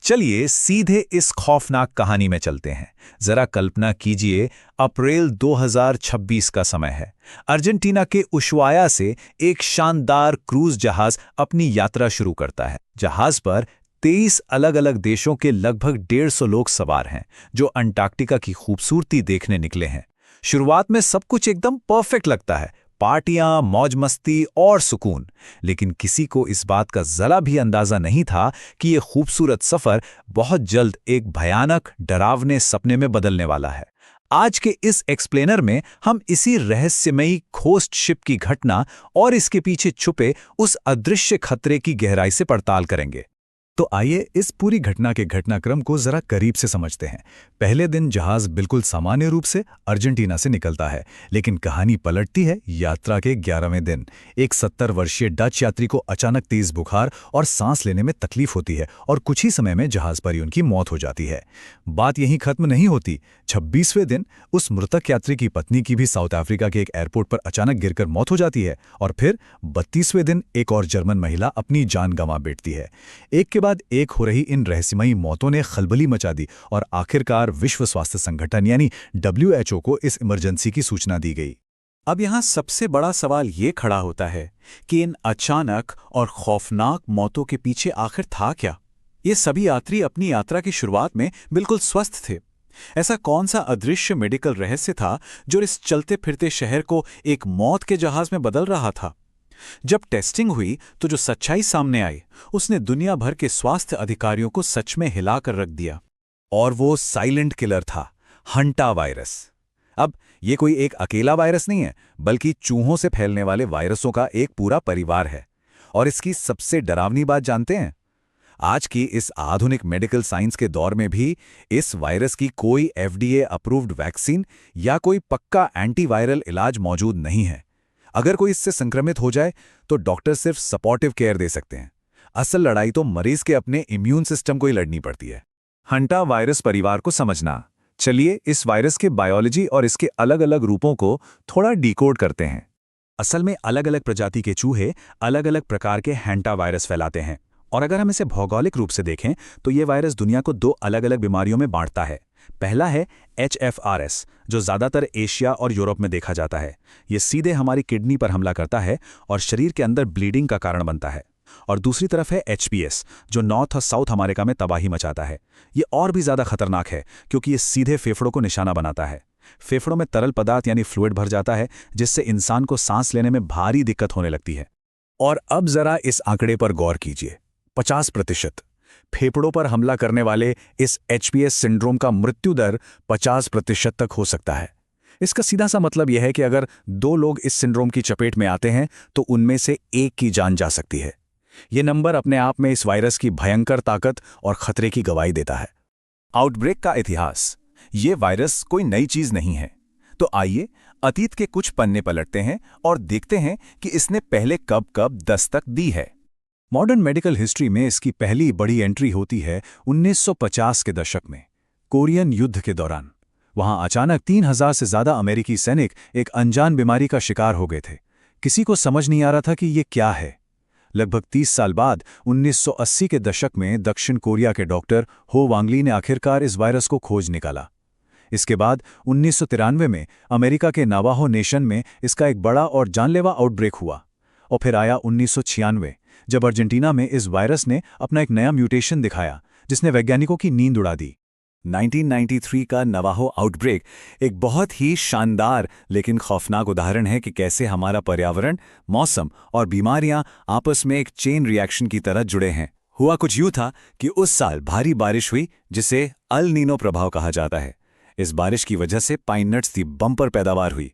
चलिए सीधे इस खौफनाक कहानी में चलते हैं। जरा कल्पना कीजिए, अप्रैल 2026 का समय है। अर्जेंटीना के उशुआया से एक शानदार क्रूज जहाज अपनी यात्रा शुरू करता है। जहाज पर 23 अलग अलग देशों के लगभग 150 लोग सवार हैं, जो अंटार्कटिका की खूबसूरती देखने निकले हैं। शुरुआत में सब कुछ एकदम परफेक्ट लगता है, पार्टियां, मौज मस्ती और सुकून। लेकिन किसी को इस बात का जरा भी अंदाजा नहीं था कि यह खूबसूरत सफर बहुत जल्द एक भयानक, डरावने सपने में बदलने वाला है। आज के इस एक्सप्लेनर में हम इसी रहस्यमयी खोस्ट शिप की घटना और इसके पीछे छुपे उस अदृश्य खतरे की गहराई से पड़ताल करेंगे। तो आइए इस पूरी घटना के घटनाक्रम को जरा करीब से समझते हैं। पहले दिन जहाज बिल्कुल सामान्य रूप से अर्जेंटीना से निकलता है, लेकिन कहानी पलटती है यात्रा के 11वें दिन। एक 70 वर्षीय डच यात्री को अचानक तेज बुखार और सांस लेने में तकलीफ होती है और कुछ ही समय में जहाज पर ही उनकी मौत हो जाती है। बात यहीं खत्म नहीं होती। 26वें दिन उस मृतक यात्री की पत्नी की भी साउथ अफ्रीका के एक एयरपोर्ट पर अचानक गिरकर मौत हो जाती है और फिर 32वें दिन एक और जर्मन महिला अपनी जान गंवा बैठती है। एक के बाद एक हो रही इन रहस्यमयी मौतों ने खलबली मचा दी और आखिरकार विश्व स्वास्थ्य संगठन यानी WHO को इस इमरजेंसी की सूचना दी गई। अब यहाँ सबसे बड़ा सवाल ये खड़ा होता है कि इन अचानक और खौफनाक मौतों के पीछे आखिर था क्या? ये सभी यात्री अपनी यात्रा की शुरुआत में बिल्कुल स्वस्थ थे। ऐसा कौन सा अदृश्य मेडिकल रहस्य था जो इस चलते फिरते शहर को एक मौत के जहाज में बदल रहा था? जब टेस्टिंग हुई तो जो सच्चाई सामने आई उसने दुनिया भर के स्वास्थ्य अधिकारियों को सच में हिलाकर रख दिया। और वो साइलेंट किलर था, हंटा वायरस। अब ये कोई एक अकेला वायरस नहीं है, बल्कि चूहों से फैलने वाले वायरसों का एक पूरा परिवार है। और इसकी सबसे डरावनी बात जानते हैं? आज की इस आधुनिक मेडिकल साइंस के दौर में भी इस वायरस की कोई FDA अप्रूव्ड वैक्सीन या कोई पक्का एंटीवायरल इलाज मौजूद नहीं है। अगर कोई इससे संक्रमित हो जाए तो डॉक्टर सिर्फ सपोर्टिव केयर दे सकते हैं। असल लड़ाई तो मरीज के अपने इम्यून सिस्टम को ही लड़नी पड़ती है। हंटा वायरस परिवार को समझना। चलिए इस वायरस के बायोलॉजी और इसके अलग अलग रूपों को थोड़ा डिकोड करते हैं। असल में अलग अलग प्रजाति के चूहे अलग अलग प्रकार के हैंटा वायरस फैलाते हैं। और अगर हम इसे भौगोलिक रूप से देखें तो ये वायरस दुनिया को 2 अलग अलग बीमारियों में बांटता है। पहला है HFRS, जो ज़्यादातर एशिया और यूरोप में देखा जाता है। ये सीधे हमारी किडनी पर हमला करता है और शरीर के अंदर ब्लीडिंग का कारण बनता है। और दूसरी तरफ है HPS, जो नॉर्थ और साउथ अमेरिका में तबाही मचाता है। ये और भी ज़्यादा खतरनाक है क्योंकि ये सीधे फेफड़ों को निशाना बनाता है। फेफड़ों में तरल पदार्थ यानी फ्लूइड भर जाता है, जिससे इंसान को सांस लेने में भारी दिक्कत होने लगती है। और अब जरा इस आंकड़े पर गौर कीजिए, 50%। फेफड़ों पर हमला करने वाले इस HPS सिंड्रोम का मृत्यु दर 50% तक हो सकता है। इसका सीधा सा मतलब यह है कि अगर 2 लोग इस सिंड्रोम की चपेट में आते हैं तो उनमें से एक की जान जा सकती है। यह नंबर अपने आप में इस वायरस की भयंकर ताकत और खतरे की गवाही देता है। आउटब्रेक का इतिहास। ये वायरस कोई नई चीज नहीं है। तो आइए अतीत के कुछ पन्ने पलटते हैं और देखते हैं कि इसने पहले कब कब दस्तक दी है। मॉडर्न मेडिकल हिस्ट्री में इसकी पहली बड़ी एंट्री होती है 1950 के दशक में, कोरियन युद्ध के दौरान। वहां अचानक 3000 से ज्यादा अमेरिकी सैनिक एक अनजान बीमारी का शिकार हो गए थे। किसी को समझ नहीं आ रहा था कि ये क्या है। लगभग 30 साल बाद 1980 के दशक में दक्षिण कोरिया के डॉक्टर हो वांगली ने आखिरकार इस वायरस को खोज निकाला। इसके बाद 1993 में अमेरिका के नावाहो नेशन में इसका एक बड़ा और जानलेवा आउटब्रेक हुआ। और फिर आया 1996, जब अर्जेंटीना में इस वायरस ने अपना एक नया म्यूटेशन दिखाया, जिसने वैज्ञानिकों की नींद उड़ा दी। 1993 का नवाहो आउटब्रेक एक बहुत ही शानदार लेकिन खौफनाक उदाहरण है कि कैसे हमारा पर्यावरण, मौसम और बीमारियां आपस में एक चेन रिएक्शन की तरह जुड़े हैं। हुआ कुछ यूं था कि उस साल भारी बारिश हुई, जिसे अल नीनो प्रभाव कहा जाता है। इस बारिश की वजह से पाइन नट्स की बम्पर पैदावार हुई।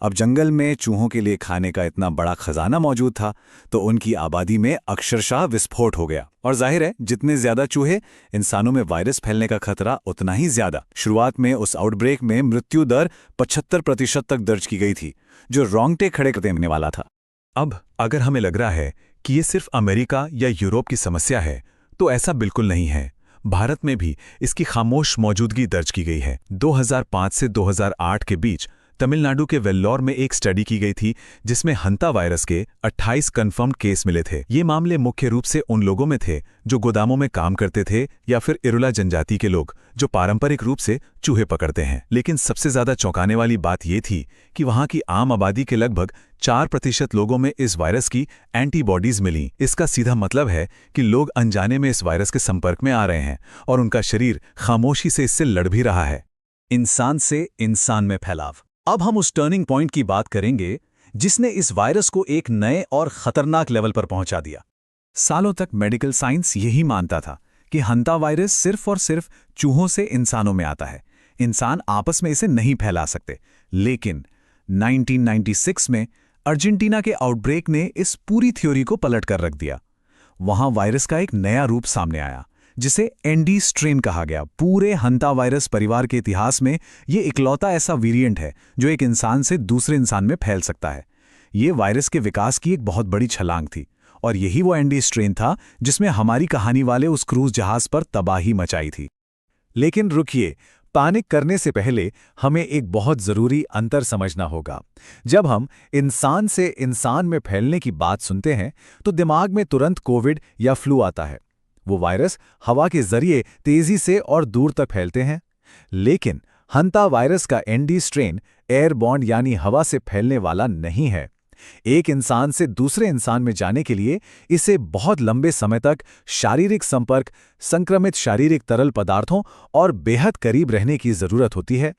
अब जंगल में चूहों के लिए खाने का इतना बड़ा खजाना मौजूद था, तो उनकी आबादी में अक्षरशः विस्फोट हो गया। और जाहिर है, जितने ज्यादा चूहे, इंसानों में वायरस फैलने का खतरा उतना ही ज्यादा। शुरुआत में उस आउटब्रेक में मृत्यु दर 75% तक दर्ज की गई थी, जो रोंगटे खड़े कर देने वाला था। अब अगर हमें लग रहा है कि ये सिर्फ अमेरिका या यूरोप की समस्या है, तो ऐसा बिल्कुल नहीं है। भारत में भी इसकी खामोश मौजूदगी दर्ज की गई है। 2005 से 2008 के बीच तमिलनाडु के वेल्लोर में एक स्टडी की गई थी जिसमें हंता वायरस के 28 कन्फर्म्ड केस मिले थे। ये मामले मुख्य रूप से उन लोगों में थे जो गोदामों में काम करते थे या फिर इरुला जनजाति के लोग जो पारंपरिक रूप से चूहे पकड़ते हैं। लेकिन सबसे ज्यादा चौंकाने वाली बात ये थी कि वहां की आम आबादी के लगभग 4% लोगों में इस वायरस की एंटीबॉडीज मिली। इसका सीधा मतलब है कि लोग अनजाने में इस वायरस के संपर्क में आ रहे हैं और उनका शरीर खामोशी से इससे लड़ भी रहा है। इंसान से इंसान में फैलाव। अब हम उस टर्निंग पॉइंट की बात करेंगे जिसने इस वायरस को एक नए और खतरनाक लेवल पर पहुंचा दिया। सालों तक मेडिकल साइंस यही मानता था कि हंता वायरस सिर्फ और सिर्फ चूहों से इंसानों में आता है, इंसान आपस में इसे नहीं फैला सकते। लेकिन 1996 में अर्जेंटीना के आउटब्रेक ने इस पूरी थ्योरी को पलट कर रख दिया। वहां वायरस का एक नया रूप सामने आया जिसे एनडी स्ट्रेन कहा गया। पूरे हंता वायरस परिवार के इतिहास में ये इकलौता ऐसा वेरिएंट है जो एक इंसान से दूसरे इंसान में फैल सकता है। ये वायरस के विकास की एक बहुत बड़ी छलांग थी और यही वो एनडी स्ट्रेन था जिसमें हमारी कहानी वाले उस क्रूज जहाज पर तबाही मचाई थी। लेकिन रुकिए, पैनिक करने से पहले हमें एक बहुत जरूरी अंतर समझना होगा। जब हम इंसान से इंसान में फैलने की बात सुनते हैं तो दिमाग में तुरंत कोविड या फ्लू आता है। वो वायरस हवा के जरिए तेजी से और दूर तक फैलते हैं। लेकिन हंता वायरस का एनडी स्ट्रेन एयरबॉर्न यानी हवा से फैलने वाला नहीं है। एक इंसान से दूसरे इंसान में जाने के लिए इसे बहुत लंबे समय तक शारीरिक संपर्क, संक्रमित शारीरिक तरल पदार्थों और बेहद करीब रहने की जरूरत होती है।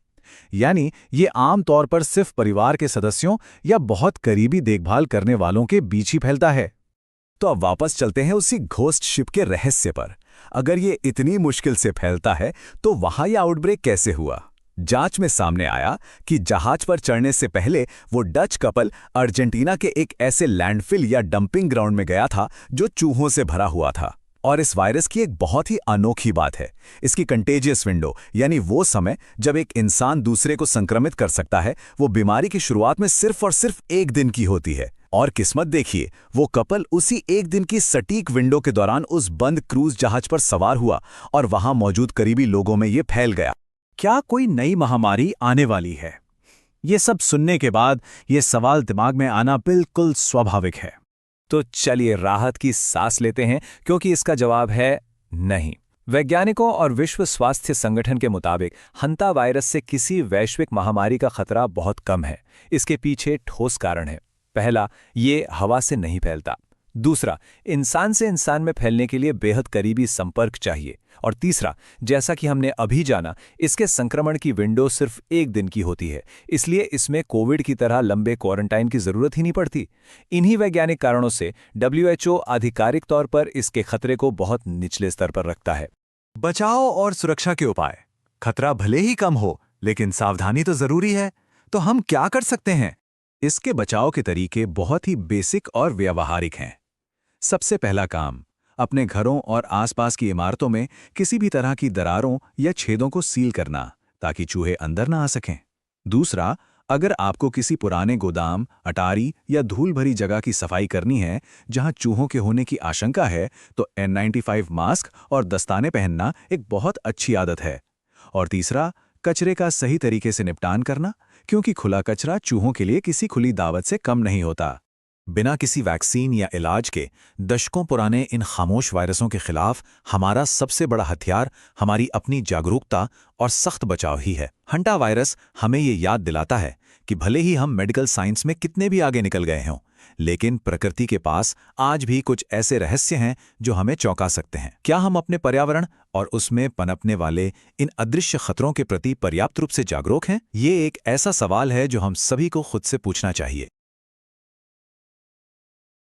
यानी ये आम तौर पर सिर्फ परिवार के सदस्यों या बहुत करीबी देखभाल करने वालों के बीच ही फैलता है। तो अब वापस चलते हैं उसी घोस्ट शिप के रहस्य पर। अगर ये इतनी मुश्किल से फैलता है तो वहां यह आउटब्रेक कैसे हुआ? जांच में सामने आया कि जहाज पर चढ़ने से पहले वो डच कपल अर्जेंटीना के एक ऐसे लैंडफिल या डंपिंग ग्राउंड में गया था जो चूहों से भरा हुआ था। और इस वायरस की एक बहुत ही अनोखी बात है इसकी कंटेजियस विंडो, यानी वो समय जब एक इंसान दूसरे को संक्रमित कर सकता है, वो बीमारी की शुरुआत में सिर्फ और सिर्फ 1 दिन की होती है। और किस्मत देखिए, वो कपल उसी 1 दिन की सटीक विंडो के दौरान उस बंद क्रूज जहाज पर सवार हुआ और वहां मौजूद करीबी लोगों में ये फैल गया। क्या कोई नई महामारी आने वाली है? ये सब सुनने के बाद ये सवाल दिमाग में आना बिल्कुल स्वाभाविक है। तो चलिए राहत की सांस लेते हैं, क्योंकि इसका जवाब है नहीं। वैज्ञानिकों और विश्व स्वास्थ्य संगठन के मुताबिक हंता वायरस से किसी वैश्विक महामारी का खतरा बहुत कम है। इसके पीछे ठोस कारण है। पहला, ये हवा से नहीं फैलता। दूसरा, इंसान से इंसान में फैलने के लिए बेहद करीबी संपर्क चाहिए। और तीसरा, जैसा कि हमने अभी जाना, इसके संक्रमण की विंडो सिर्फ 1 दिन की होती है, इसलिए इसमें कोविड की तरह लंबे क्वारंटाइन की जरूरत ही नहीं पड़ती। इन्हीं वैज्ञानिक कारणों से WHO आधिकारिक तौर पर इसके खतरे को बहुत निचले स्तर पर रखता है। बचाव और सुरक्षा के उपाय। खतरा भले ही कम हो, लेकिन सावधानी तो जरूरी है। तो हम क्या कर सकते हैं? इसके बचाव के तरीके बहुत ही बेसिक और व्यावहारिक हैं। सबसे पहला काम, अपने घरों और आसपास की इमारतों में किसी भी तरह की दरारों या छेदों को सील करना ताकि चूहे अंदर ना आ सकें। दूसरा, अगर आपको किसी पुराने गोदाम, अटारी या धूल भरी जगह की सफाई करनी है जहां चूहों के होने की आशंका है, तो N95 मास्क और दस्ताने पहनना एक बहुत अच्छी आदत है। और तीसरा, कचरे का सही तरीके से निपटान करना, क्योंकि खुला कचरा चूहों के लिए किसी खुली दावत से कम नहीं होता। बिना किसी वैक्सीन या इलाज के दशकों पुराने इन खामोश वायरसों के खिलाफ हमारा सबसे बड़ा हथियार हमारी अपनी जागरूकता और सख्त बचाव ही है। हंटा वायरस हमें ये याद दिलाता है कि भले ही हम मेडिकल साइंस में कितने भी आगे निकल गए हों, लेकिन प्रकृति के पास आज भी कुछ ऐसे रहस्य हैं जो हमें चौंका सकते हैं। क्या हम अपने पर्यावरण और उसमें पनपने वाले इन अदृश्य खतरों के प्रति पर्याप्त रूप से जागरूक हैं? ये एक ऐसा सवाल है जो हम सभी को खुद से पूछना चाहिए।